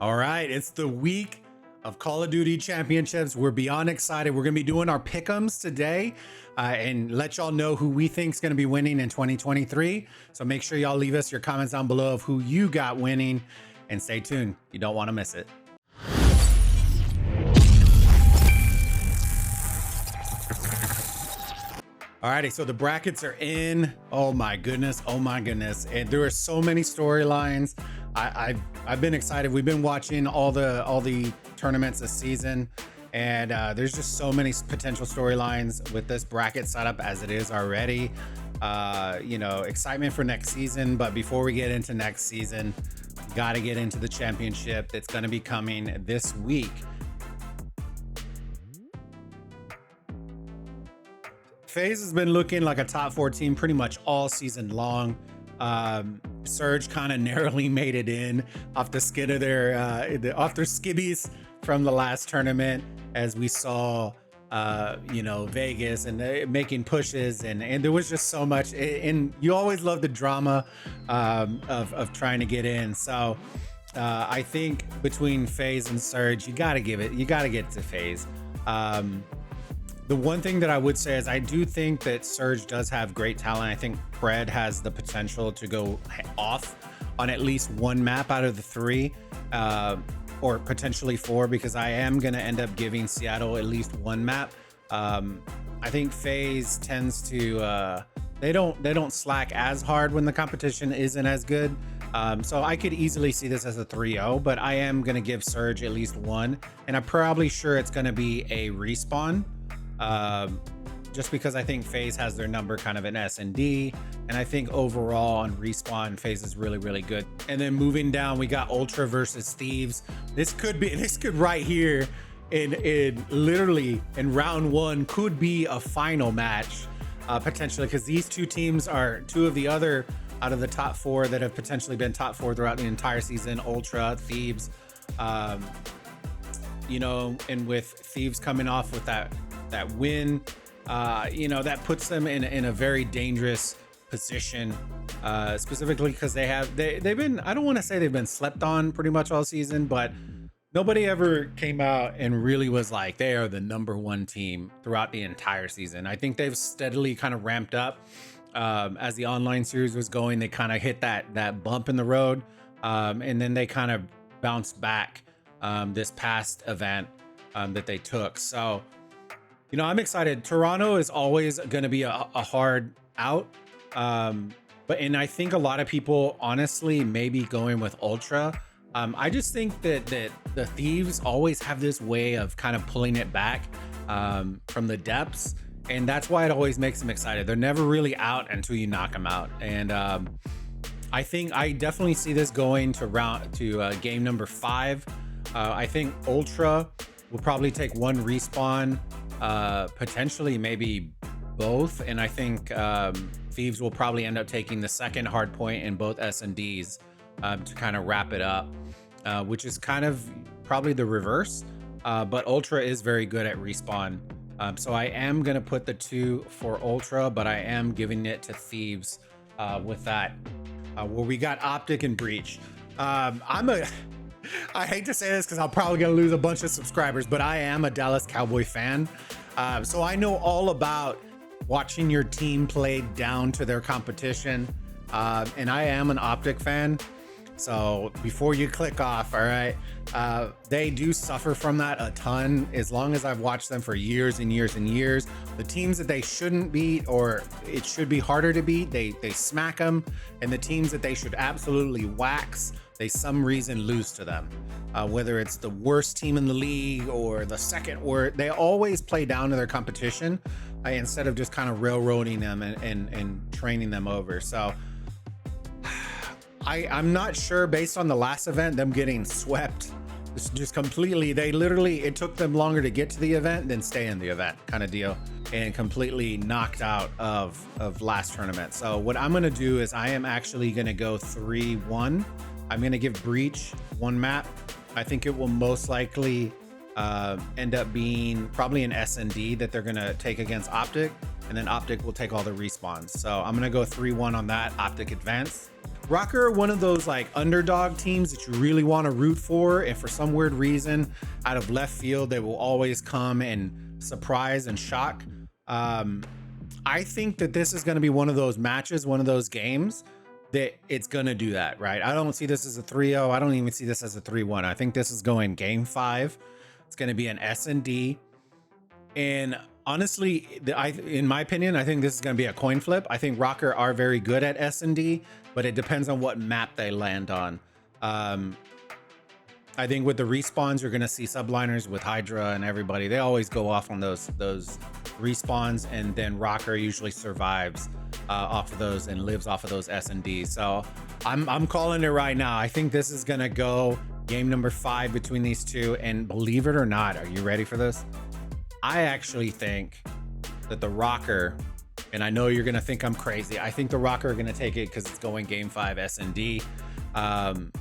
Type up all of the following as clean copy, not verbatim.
All right, it's the week of Call of Duty Championships. We're beyond excited. We're going to be doing our pick'ems today and let y'all know who we think is going to be winning in 2023. So make sure y'all leave us your comments down below of who you got winning, and stay tuned. You don't want to miss it. Alrighty, so the brackets are in. Oh my goodness, and there are so many storylines. I've been excited. We've been watching all the tournaments this season, and there's just so many potential storylines with this bracket setup as it is already. Excitement for next season. But before we get into next season, got to get into the championship that's going to be coming this week. FaZe has been looking like a top 4 team pretty much all season long. Surge kind of narrowly made it in off the skin of their skibbies from the last tournament, as we saw Vegas and making pushes, and there was just so much, and you always love the drama of trying to get in. So I think between FaZe and Surge, you gotta get to FaZe. The one thing that I would say is I do think that Surge does have great talent. I think Fred has the potential to go off on at least one map out of the 3, or potentially 4, because I am going to end up giving Seattle at least one map. I think FaZe tends to they don't slack as hard when the competition isn't as good. So I could easily see this as a 3-0, but I am going to give Surge at least one, and I'm probably sure it's going to be a respawn. Just because I think FaZe has their number kind of in S&D, and I think overall on respawn, FaZe is really, really good. And then moving down, we got Ultra versus Thieves. This could right here in literally in round 1 could be a final match, potentially, because these two teams are two of the other out of the top 4 that have potentially been top 4 throughout the entire season. Ultra, Thieves, and with Thieves coming off with that win, that puts them in a very dangerous position, specifically because they've been, I don't want to say they've been slept on pretty much all season, but nobody ever came out and really was like they are the number 1 team throughout the entire season. I think they've steadily kind of ramped up as the online series was going. They kind of hit that bump in the road, and then they kind of bounced back this past event that they took. So I'm excited. Toronto is always going to be a hard out. And I think a lot of people honestly may be going with Ultra. I just think that the Thieves always have this way of kind of pulling it back from the depths. And that's why it always makes them excited. They're never really out until you knock them out. And I think I definitely see this going to game number 5. I think Ultra will probably take one respawn, potentially maybe both, and I think Thieves will probably end up taking the second hard point in both S&Ds to kind of wrap it up, which is kind of probably the reverse, but Ultra is very good at respawn, so I am going to put the 2 for Ultra, but I am giving it to Thieves with that. Where we got Optic and Breach. I hate to say this because I'm probably going to lose a bunch of subscribers, but I am a Dallas Cowboy fan. So I know all about watching your team play down to their competition. And I am an Optic fan. So before you click off, all right, they do suffer from that a ton. As long as I've watched them for years and years and years, the teams that they shouldn't beat, or it should be harder to beat, they smack them. And the teams that they should absolutely wax, they some reason lose to them. Whether it's the worst team in the league or the second worst, they always play down to their competition instead of just kind of railroading them and training them over. So I'm not sure, based on the last event, them getting swept just completely. It took them longer to get to the event than stay in the event, kind of deal, and completely knocked out of last tournament. So what I'm going to do is I am actually going to go 3-1. I'm going to give Breach one map. I think it will most likely end up being probably an S&D that they're going to take against Optic, and then Optic will take all the respawns. So I'm going to go 3-1 on that. Optic advance. Rocker are one of those like underdog teams that you really want to root for, and for some weird reason, out of left field, they will always come and surprise and shock. I think that this is going to be one of those matches, one of those games that it's going to do that, right? I don't see this as a 3-0. I don't even see this as a 3-1. I think this is going game 5. It's going to be an S&D. And honestly, in my opinion, I think this is going to be a coin flip. I think Rocker are very good at S&D, but it depends on what map they land on. I think with the respawns, you're going to see subliners with Hydra and everybody. They always go off on those respawns, and then Rocker usually survives off of those and lives off of those S&Ds. So I'm calling it right now. I think this is going to go game number 5 between these two. And believe it or not, are you ready for this? I actually think that the Rocker, and I know you're going to think I'm crazy, I think the Rocker are going to take it because it's going game 5 S&D. And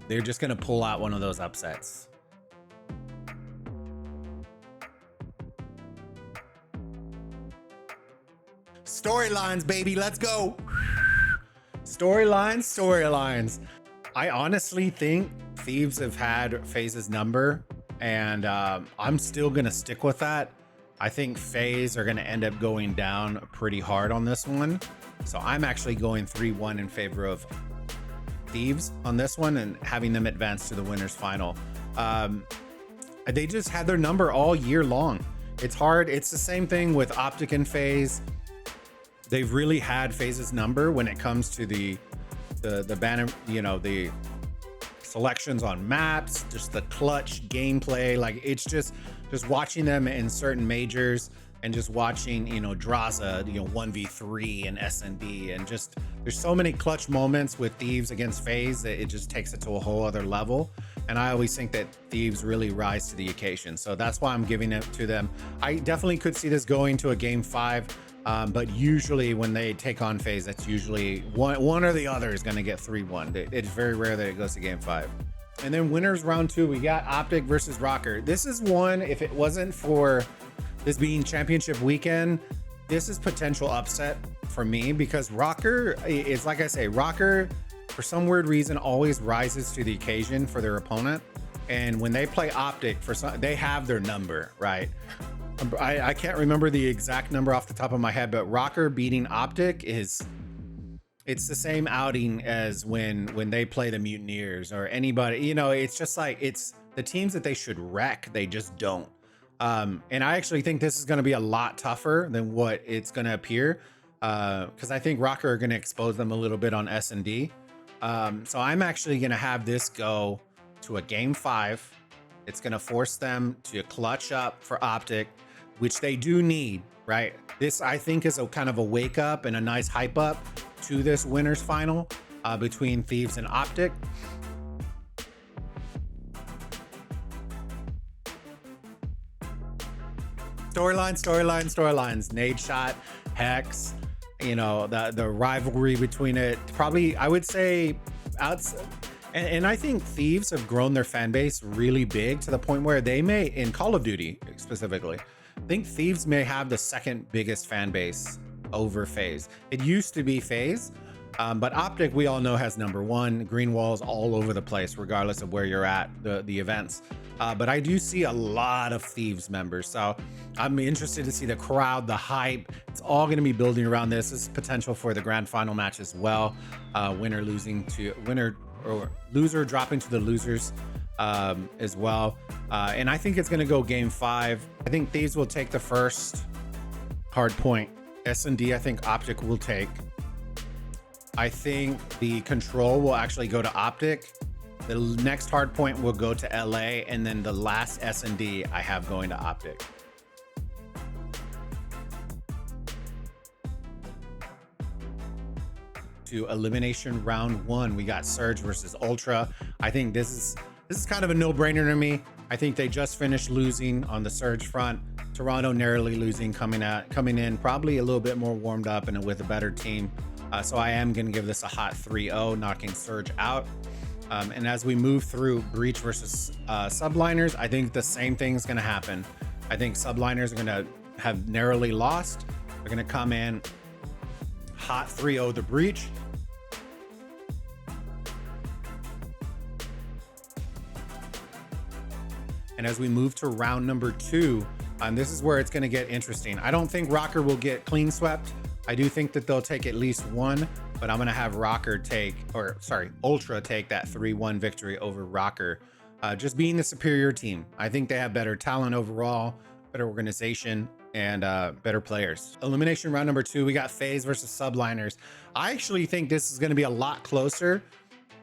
they're just going to pull out one of those upsets. Storylines, baby. Let's go. Storylines. I honestly think Thieves have had FaZe's number, and I'm still going to stick with that. I think FaZe are going to end up going down pretty hard on this one. So I'm actually going 3-1 in favor of Thieves on this one and having them advance to the winners final. They just had their number all year long. It's hard. It's the same thing with Optic and FaZe. They've really had FaZe's number when it comes to the banner, the selections on maps, just the clutch gameplay. Like, it's just watching them in certain majors and just watching, Draza, 1v3 and S&D, and just there's so many clutch moments with Thieves against FaZe that it just takes it to a whole other level. And I always think that Thieves really rise to the occasion. So that's why I'm giving it to them. I definitely could see this going to a game 5. But usually when they take on FaZe, that's usually one or the other is going to get 3-1. It's very rare that it goes to game 5. And then winners round 2, we got Optic versus Rocker. This is one, if it wasn't for this being championship weekend, this is potential upset for me, because Rocker is, like I say, Rocker for some weird reason always rises to the occasion for their opponent. And when they play Optic, they have their number, right? I can't remember the exact number off the top of my head, but Rocker beating Optic it's the same outing as when they play the Mutineers or anybody. It's just like, it's the teams that they should wreck, they just don't. And I actually think this is going to be a lot tougher than what it's going to appear, because I think Rocker are going to expose them a little bit on S&D. So I'm actually going to have this go to a game 5. It's going to force them to clutch up for Optic, which they do need, right? This, I think, is a kind of a wake up and a nice hype up to this winners final between Thieves and Optic. Storylines. Nade Shot, Hex, the rivalry between it. Probably, I would say, and I think Thieves have grown their fan base really big to the point where they may, in Call of Duty specifically, I think Thieves may have the second biggest fan base over FaZe. It used to be FaZe, but Optic, we all know, has number 1. Green walls all over the place, regardless of where you're at, the events. But I do see a lot of Thieves members. So I'm interested to see the crowd, the hype. It's all going to be building around this. This is potential for the grand final match as well. Winner or loser dropping to the losers as well. And I think it's going to go game 5. I think Thieves will take the first hard point. S&D, I think Optic will take. I think the control will actually go to Optic. The next hard point will go to LA, and then the last S&D I have going to Optic. To elimination round 1, we got Surge versus Ultra. I think this is kind of a no-brainer to me. I think they just finished losing on the Surge front. Toronto narrowly losing, coming in probably a little bit more warmed up and with a better team. So I am going to give this a hot 3-0, knocking Surge out. And as we move through Breach versus Subliners, I think the same thing is going to happen. I think Subliners are going to have narrowly lost. They're going to come in hot 3-0 the Breach. And as we move to round number 2, this is where it's going to get interesting. I don't think Rocker will get clean swept. I do think that they'll take at least one, but I'm going to have Ultra take that 3-1 victory over Rocker. Just being the superior team. I think they have better talent overall, better organization, and better players. Elimination round number 2, we got FaZe versus Subliners. I actually think this is going to be a lot closer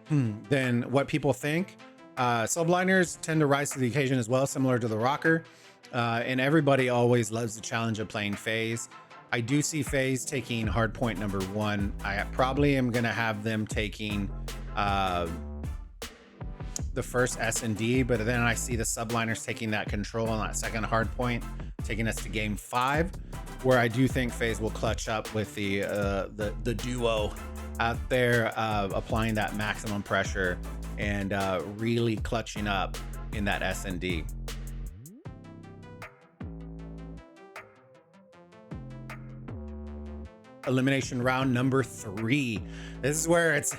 than what people think. Subliners tend to rise to the occasion as well, similar to the Rocker. And everybody always loves the challenge of playing FaZe. I do see FaZe taking hardpoint number 1. I probably am going to have them taking the first S&D, but then I see the Subliners taking that control on that second hard point, taking us to game 5, where I do think FaZe will clutch up with the duo out there, applying that maximum pressure and really clutching up in that S&D. Elimination round number 3. This is where it's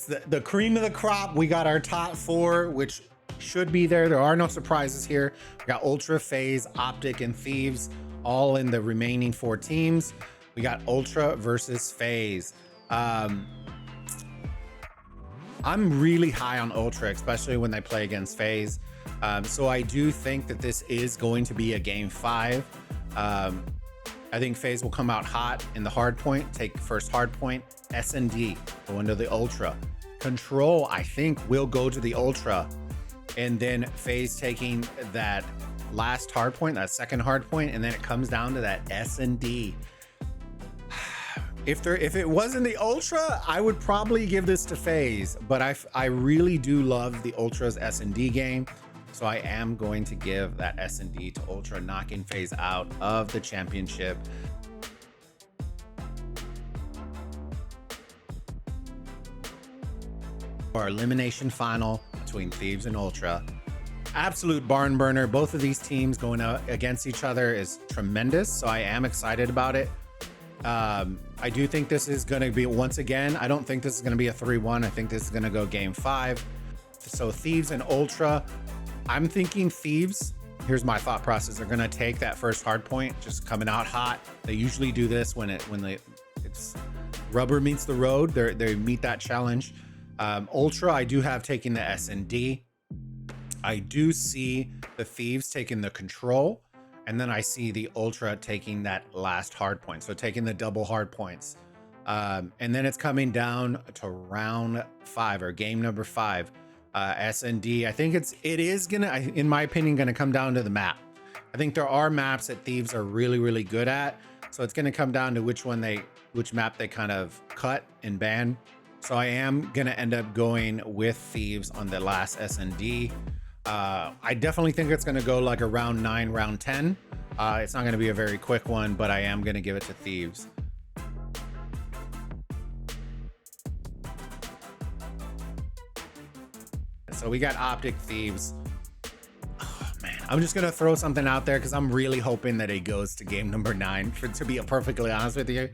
the cream of the crop. We got our top 4, which should be there. There are no surprises here. We got Ultra, FaZe, Optic, and Thieves all in the remaining 4 teams. We got Ultra versus FaZe. I'm really high on Ultra, especially when they play against FaZe. So I do think that this is going to be a game 5. I think FaZe will come out hot in the hard point, take first hard point. S&D go into the Ultra. Control, I think, will go to the Ultra. And then FaZe taking that last hard point, that second hard point, and then it comes down to that S&D. If it wasn't the Ultra, I would probably give this to FaZe, but I really do love the Ultra's S&D game. So I am going to give that S&D to Ultra, knocking FaZe out of the championship. Our elimination final between Thieves and Ultra. Absolute barn burner. Both of these teams going out against each other is tremendous. So I am excited about it. I do think this is going to be, once again, I don't think this is going to be a 3-1. I think this is going to go game 5. So Thieves and Ultra. I'm thinking Thieves, here's my thought process, they're gonna take that first hard point, just coming out hot. They usually do this when it's rubber meets the road. They meet that challenge. Ultra, I do have taking the S&D. I do see the Thieves taking the control, and then I see the Ultra taking that last hard point, so taking the double hard points. And then it's coming down to round 5, or game number 5. S&D, I think it is gonna, in my opinion, gonna come down to the map. I think there are maps that Thieves are really, really good at, so it's gonna come down to which map they kind of cut and ban. So I am gonna end up going with Thieves on the last S&D. I definitely think it's gonna go like a round 9, round 10. It's not gonna be a very quick one, but I am gonna give it to Thieves. So we got Optic, Thieves. Oh man, I'm just gonna throw something out there because I'm really hoping that it goes to game number 9, to be perfectly honest with you.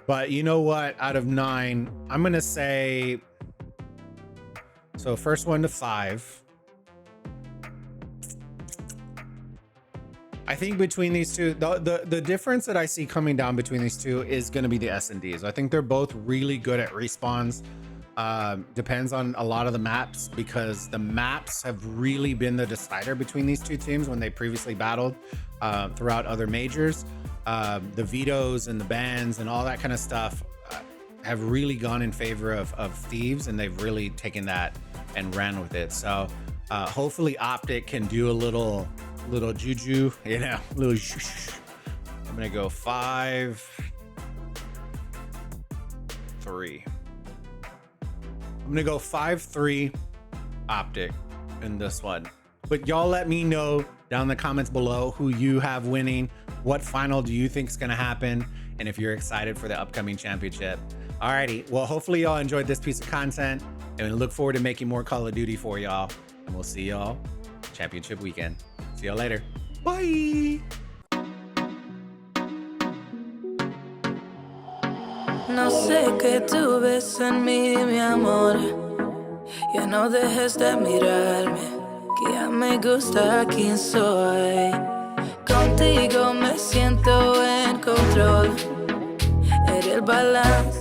But you know what? Out of 9, I'm gonna say, so first 1 to 5. I think between these two, the difference that I see coming down between these two is gonna be the S&Ds. I think they're both really good at respawns. Depends on a lot of the maps, because the maps have really been the decider between these two teams when they previously battled throughout other majors. The vetoes and the bans and all that kind of stuff have really gone in favor of Thieves, and they've really taken that and ran with it. So hopefully Optic can do a little juju, little shh. I'm gonna go 5-3. I'm gonna go 5-3 Optic in this one. But y'all let me know down in the comments below who you have winning. What final do you think is gonna happen? And if you're excited for the upcoming championship. Alrighty, well, hopefully y'all enjoyed this piece of content, and we look forward to making more Call of Duty for y'all. And we'll see y'all championship weekend. See y'all later. Bye. No sé qué tú ves en mí, mi amor. Ya no dejes de mirarme, que ya me gusta quién soy. Contigo me siento en control. Eres el balance